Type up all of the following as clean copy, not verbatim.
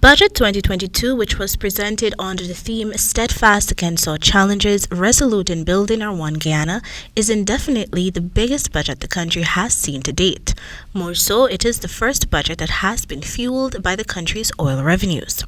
Budget 2022, which was presented under the theme Steadfast Against All Challenges, Resolute in Building Our One Guyana, is indefinitely the biggest budget the country has seen to date. More so, it is the first budget that has been fueled by the country's oil revenues.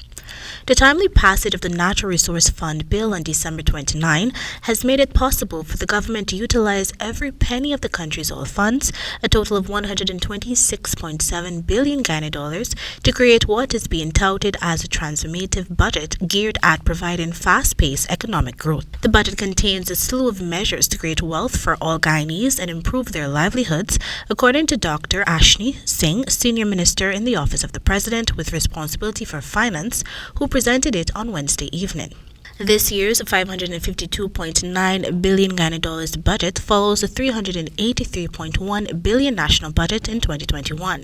The timely passage of the Natural Resource Fund Bill on December 29 has made it possible for the government to utilize every penny of the country's oil funds, a total of 126.7 billion Guyana dollars, to create what is being touted as a transformative budget geared at providing fast-paced economic growth. The budget contains a slew of measures to create wealth for all Guyanese and improve their livelihoods, according to Dr. Ashni Singh, Senior Minister in the Office of the President with responsibility for finance, who presented it on Wednesday evening. This year's 552.9 billion Guyana dollars budget follows the 383.1 billion national budget in 2021.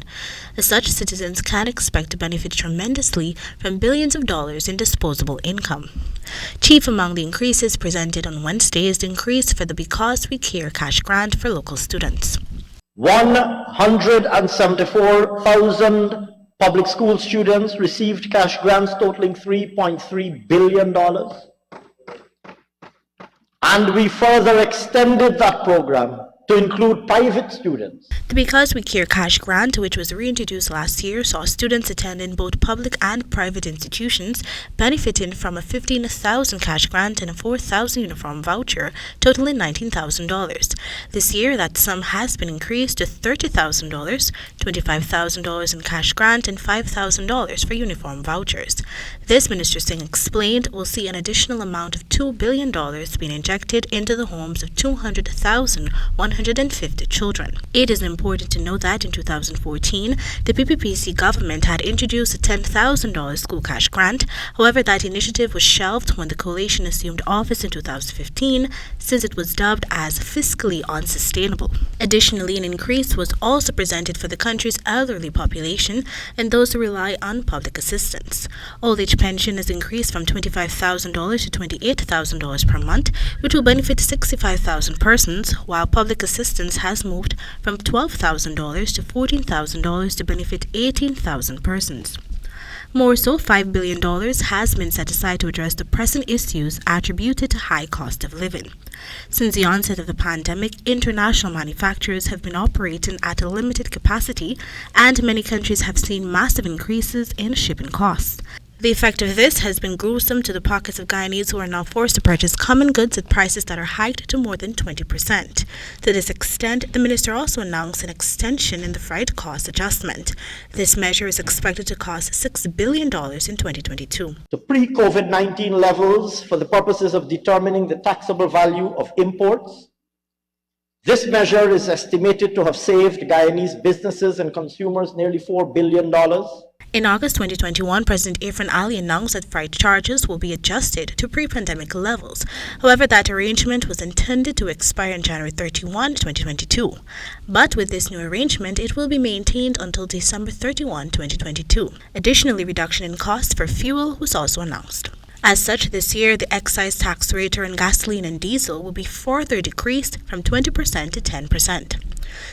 As such, citizens can expect to benefit tremendously from billions of dollars in disposable income. Chief among the increases presented on Wednesday is the increase for the Because We Care cash grant for local students. 174,000 public school students received cash grants totaling $3.3 billion. And we further extended that program to include private students. The Because We Care cash grant, which was reintroduced last year, saw students attending both public and private institutions benefiting from a $15,000 cash grant and a $4,000 uniform voucher, totaling $19,000. This year, that sum has been increased to $30,000, $25,000 in cash grant, and $5,000 for uniform vouchers. This, Minister Singh explained, will see an additional amount of $2 billion being injected into the homes of 200,150 children. It is important to note that in 2014, the PPPC government had introduced a $10,000 school cash grant. However, that initiative was shelved when the coalition assumed office in 2015, since it was dubbed as fiscally unsustainable. Additionally, an increase was also presented for the country's elderly population and those who rely on public assistance. Old age pension has increased from $25,000 to $28,000 per month, which will benefit 65,000 persons, while public assistance has moved from $12,000 to $14,000 to benefit 18,000 persons. More so, $5 billion has been set aside to address the pressing issues attributed to high cost of living. Since the onset of the pandemic, international manufacturers have been operating at a limited capacity, and many countries have seen massive increases in shipping costs. The effect of this has been gruesome to the pockets of Guyanese, who are now forced to purchase common goods at prices that are hiked to more than 20%. To this extent, the minister also announced an extension in the freight cost adjustment. This measure is expected to cost $6 billion in 2022. To pre-COVID-19 levels for the purposes of determining the taxable value of imports. This measure is estimated to have saved Guyanese businesses and consumers nearly $4 billion. In August 2021, President Irfan Ali announced that freight charges will be adjusted to pre-pandemic levels. However, that arrangement was intended to expire on January 31, 2022. But with this new arrangement, it will be maintained until December 31, 2022. Additionally, reduction in costs for fuel was also announced. As such, this year, the excise tax rate on gasoline and diesel will be further decreased from 20% to 10%.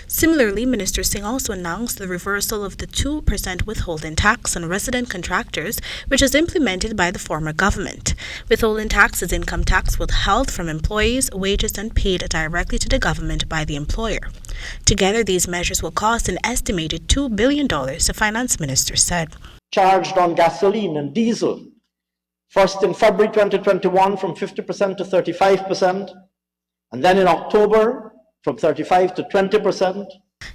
Similarly, Minister Singh also announced the reversal of the 2% withholding tax on resident contractors, which was implemented by the former government. Withholding tax is income tax withheld from employees' wages and paid directly to the government by the employer. Together, these measures will cost an estimated $2 billion, the finance minister said. Charged on gasoline and diesel, first in February 2021 from 50% to 35%, and then in October from 35% to 20%.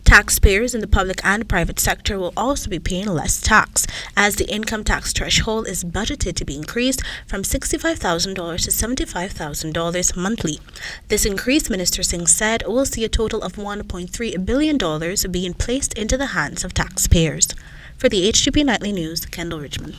Taxpayers in the public and private sector will also be paying less tax, as the income tax threshold is budgeted to be increased from $65,000 to $75,000 monthly. This increase, Minister Singh said, will see a total of $1.3 billion being placed into the hands of taxpayers. For the HGP Nightly News, Kendell Richmond.